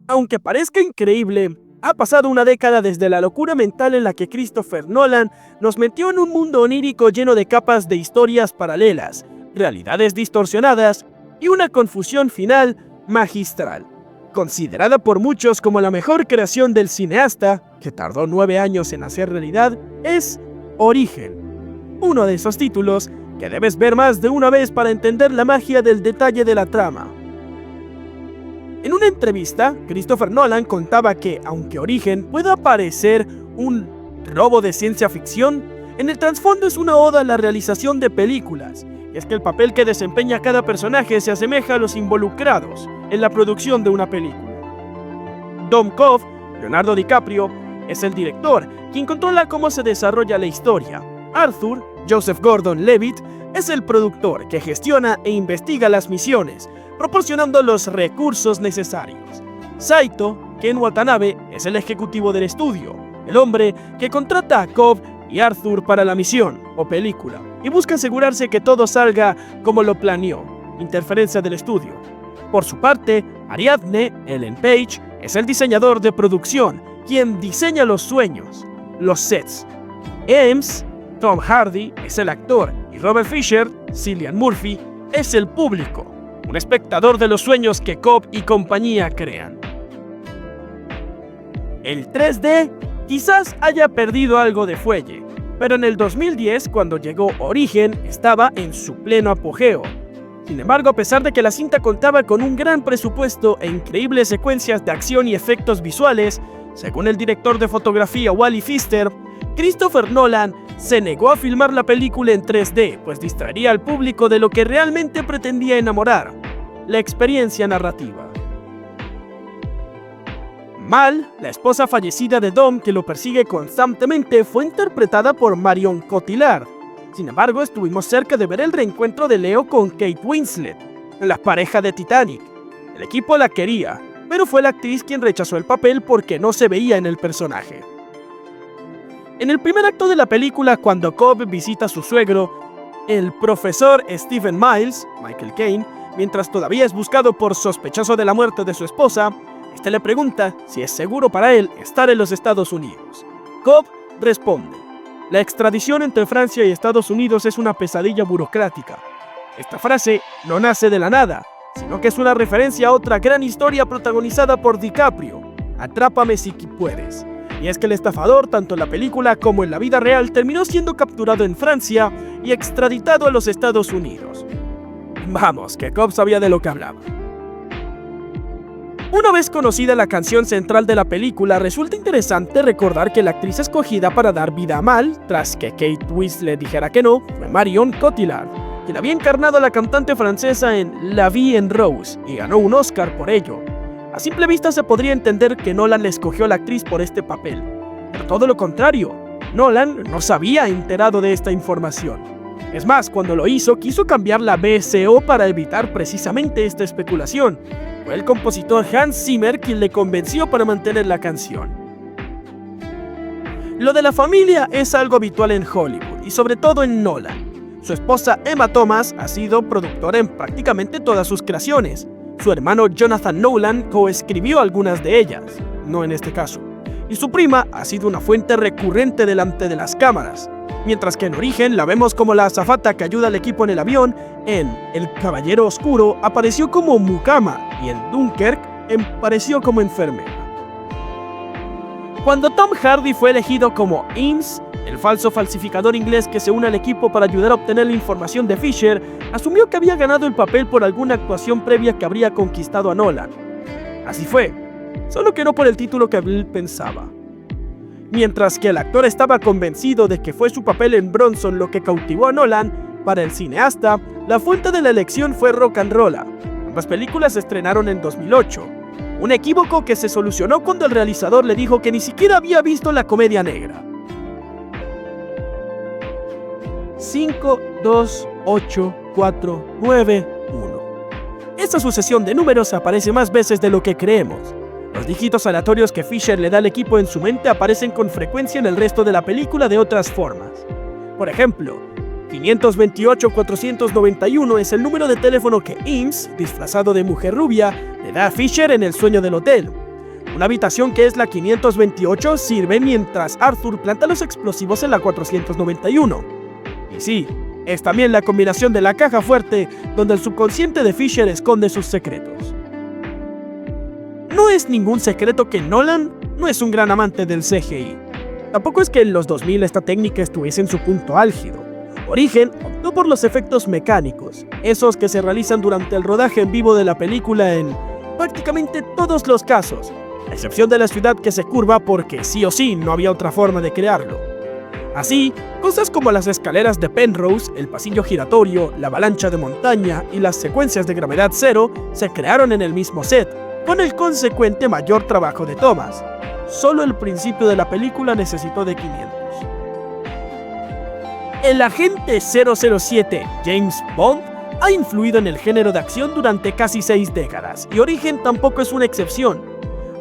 Aunque parezca increíble, ha pasado una década desde la locura mental en la que Christopher Nolan nos metió en un mundo onírico lleno de capas de historias paralelas, realidades distorsionadas y una confusión final magistral. Considerada por muchos como la mejor creación del cineasta, que tardó 9 años en hacer realidad, es Origen, uno de esos títulos que debes ver más de una vez para entender la magia del detalle de la trama. En una entrevista, Christopher Nolan contaba que, aunque Origen pueda parecer un robo de ciencia ficción, en el trasfondo es una oda a la realización de películas, y es que el papel que desempeña cada personaje se asemeja a los involucrados en la producción de una película. Dom Cobb, Leonardo DiCaprio, es el director, quien controla cómo se desarrolla la historia. Arthur, Joseph Gordon-Levitt, es el productor que gestiona e investiga las misiones, proporcionando los recursos necesarios. Saito, Ken Watanabe, es el ejecutivo del estudio, el hombre que contrata a Cobb y Arthur para la misión o película, y busca asegurarse que todo salga como lo planeó, interferencia del estudio. Por su parte, Ariadne, Ellen Page, es el diseñador de producción, quien diseña los sueños, los sets. Eames, Tom Hardy, es el actor, y Robert Fisher, Cillian Murphy, es el público, un espectador de los sueños que Cobb y compañía crean. El 3D quizás haya perdido algo de fuelle, pero en el 2010, cuando llegó Origen, estaba en su pleno apogeo. Sin embargo, a pesar de que la cinta contaba con un gran presupuesto e increíbles secuencias de acción y efectos visuales, según el director de fotografía Wally Pfister, Christopher Nolan se negó a filmar la película en 3D, pues distraería al público de lo que realmente pretendía enamorar, la experiencia narrativa. Mal, la esposa fallecida de Dom que lo persigue constantemente, fue interpretada por Marion Cotillard. Sin embargo, estuvimos cerca de ver el reencuentro de Leo con Kate Winslet, la pareja de Titanic. El equipo la quería, pero fue la actriz quien rechazó el papel porque no se veía en el personaje. En el primer acto de la película, cuando Cobb visita a su suegro, el profesor Stephen Miles, Michael Caine, mientras todavía es buscado por sospechoso de la muerte de su esposa, este le pregunta si es seguro para él estar en los Estados Unidos. Cobb responde: la extradición entre Francia y Estados Unidos es una pesadilla burocrática. Esta frase no nace de la nada, sino que es una referencia a otra gran historia protagonizada por DiCaprio, Atrápame si puedes. Y es que el estafador, tanto en la película como en la vida real, terminó siendo capturado en Francia y extraditado a los Estados Unidos. Vamos, que Cobb sabía de lo que hablaba. Una vez conocida la canción central de la película, resulta interesante recordar que la actriz escogida para dar vida a Mal, tras que Kate Winslet dijera que no, fue Marion Cotillard, quien había encarnado a la cantante francesa en La Vie en Rose y ganó un Oscar por ello. A simple vista se podría entender que Nolan le escogió a la actriz por este papel, pero todo lo contrario, Nolan no se había enterado de esta información. Es más, cuando lo hizo, quiso cambiar la BSO para evitar precisamente esta especulación. Fue el compositor Hans Zimmer quien le convenció para mantener la canción. Lo de la familia es algo habitual en Hollywood, y sobre todo en Nolan. Su esposa Emma Thomas ha sido productora en prácticamente todas sus creaciones. Su hermano Jonathan Nolan coescribió algunas de ellas, no en este caso. Y su prima ha sido una fuente recurrente delante de las cámaras. Mientras que en Origen la vemos como la azafata que ayuda al equipo en el avión, en El Caballero Oscuro apareció como mucama y en Dunkirk apareció como enfermera. Cuando Tom Hardy fue elegido como Eames, el falso falsificador inglés que se une al equipo para ayudar a obtener la información de Fisher, asumió que había ganado el papel por alguna actuación previa que habría conquistado a Nolan. Así fue, solo que no por el título que él pensaba. Mientras que el actor estaba convencido de que fue su papel en Bronson lo que cautivó a Nolan, para el cineasta, la fuente de la elección fue Rock'n'Rolla. Ambas películas se estrenaron en 2008. Un equívoco que se solucionó cuando el realizador le dijo que ni siquiera había visto la comedia negra. 5, 2, 8, 4, 9, 1. Esta sucesión de números aparece más veces de lo que creemos. Los dígitos aleatorios que Fisher le da al equipo en su mente aparecen con frecuencia en el resto de la película de otras formas. Por ejemplo, 528-491 es el número de teléfono que Eames, disfrazado de mujer rubia, le da a Fisher en el sueño del hotel. Una habitación que es la 528 sirve mientras Arthur planta los explosivos en la 491. Y sí, es también la combinación de la caja fuerte donde el subconsciente de Fisher esconde sus secretos. No es ningún secreto que Nolan no es un gran amante del CGI. Tampoco es que en los 2000 esta técnica estuviese en su punto álgido. Origen optó por los efectos mecánicos, esos que se realizan durante el rodaje en vivo de la película en prácticamente todos los casos, a excepción de la ciudad que se curva porque sí o sí no había otra forma de crearlo. Así, cosas como las escaleras de Penrose, el pasillo giratorio, la avalancha de montaña y las secuencias de gravedad cero se crearon en el mismo set, con el consecuente mayor trabajo de tomas. Solo el principio de la película necesitó de 500. El agente 007, James Bond, ha influido en el género de acción durante casi 6 décadas, y Origen tampoco es una excepción.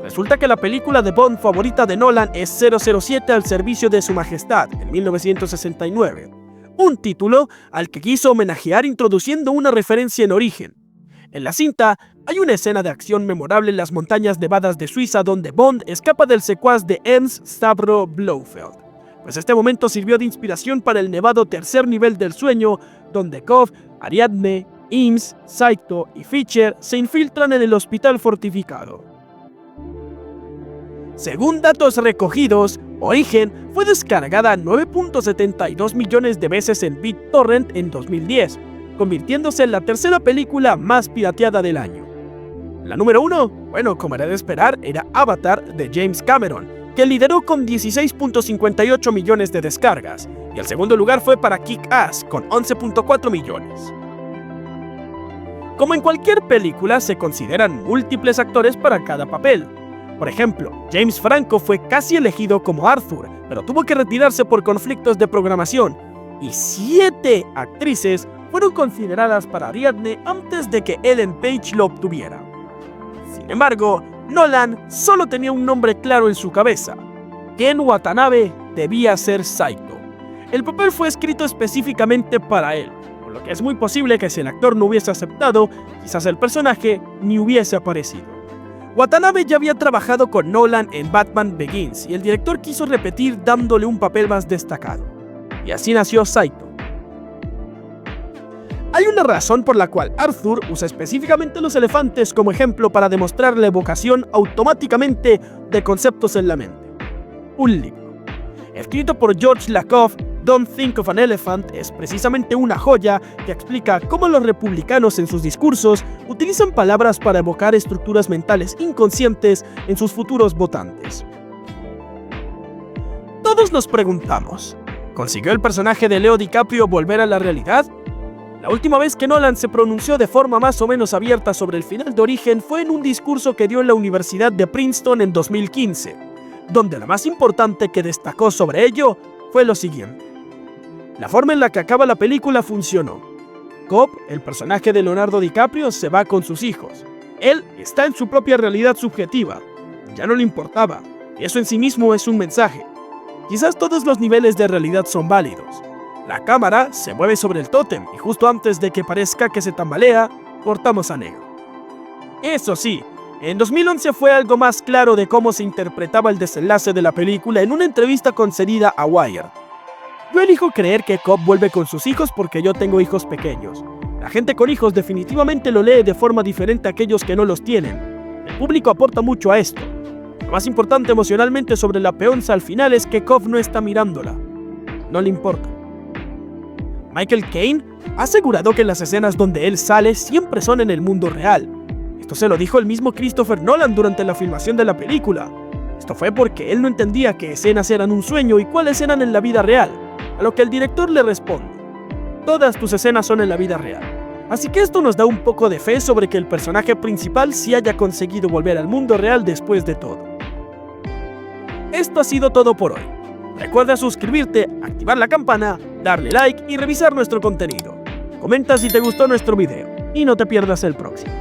Resulta que la película de Bond favorita de Nolan es 007 al servicio de su majestad, en 1969, un título al que quiso homenajear introduciendo una referencia en Origen. En la cinta, hay una escena de acción memorable en las montañas nevadas de Suiza donde Bond escapa del secuaz de Ernst Stavro Blofeld. Pues este momento sirvió de inspiración para el nevado tercer nivel del sueño, donde Cobb, Ariadne, Eames, Saito y Fisher se infiltran en el hospital fortificado. Según datos recogidos, Origen fue descargada 9.72 millones de veces en BitTorrent en 2010, convirtiéndose en la tercera película más pirateada del año. La número 1, bueno, como era de esperar, era Avatar de James Cameron, que lideró con 16.58 millones de descargas, y el segundo lugar fue para Kick-Ass con 11.4 millones. Como en cualquier película, se consideran múltiples actores para cada papel. Por ejemplo, James Franco fue casi elegido como Arthur, pero tuvo que retirarse por conflictos de programación, y 7 actrices fueron consideradas para Ariadne antes de que Ellen Page lo obtuviera. Sin embargo, Nolan solo tenía un nombre claro en su cabeza: Ken Watanabe debía ser Saito. El papel fue escrito específicamente para él, por lo que es muy posible que si el actor no hubiese aceptado, quizás el personaje ni hubiese aparecido. Watanabe ya había trabajado con Nolan en Batman Begins y el director quiso repetir dándole un papel más destacado. Y así nació Saito. Hay una razón por la cual Arthur usa específicamente los elefantes como ejemplo para demostrar la evocación automáticamente de conceptos en la mente. Un libro, escrito por George Lakoff, Don't Think of an Elephant, es precisamente una joya que explica cómo los republicanos en sus discursos utilizan palabras para evocar estructuras mentales inconscientes en sus futuros votantes. Todos nos preguntamos, ¿consiguió el personaje de Leo DiCaprio volver a la realidad? La última vez que Nolan se pronunció de forma más o menos abierta sobre el final de Origen fue en un discurso que dio en la Universidad de Princeton en 2015, donde lo más importante que destacó sobre ello fue lo siguiente: la forma en la que acaba la película funcionó. Cobb, el personaje de Leonardo DiCaprio, se va con sus hijos. Él está en su propia realidad subjetiva. Ya no le importaba. Eso en sí mismo es un mensaje. Quizás todos los niveles de realidad son válidos. La cámara se mueve sobre el tótem y justo antes de que parezca que se tambalea, cortamos a negro. Eso sí, en 2011 fue algo más claro de cómo se interpretaba el desenlace de la película en una entrevista concedida a Wired. Yo elijo creer que Cobb vuelve con sus hijos porque yo tengo hijos pequeños. La gente con hijos definitivamente lo lee de forma diferente a aquellos que no los tienen. El público aporta mucho a esto. Lo más importante emocionalmente sobre la peonza al final es que Cobb no está mirándola. No le importa. Michael Caine ha asegurado que las escenas donde él sale siempre son en el mundo real. Esto se lo dijo el mismo Christopher Nolan durante la filmación de la película. Esto fue porque él no entendía qué escenas eran un sueño y cuáles eran en la vida real, a lo que el director le responde: todas tus escenas son en la vida real. Así que esto nos da un poco de fe sobre que el personaje principal sí haya conseguido volver al mundo real después de todo. Esto ha sido todo por hoy. Recuerda suscribirte, activar la campana, darle like y revisar nuestro contenido. Comenta si te gustó nuestro video y no te pierdas el próximo.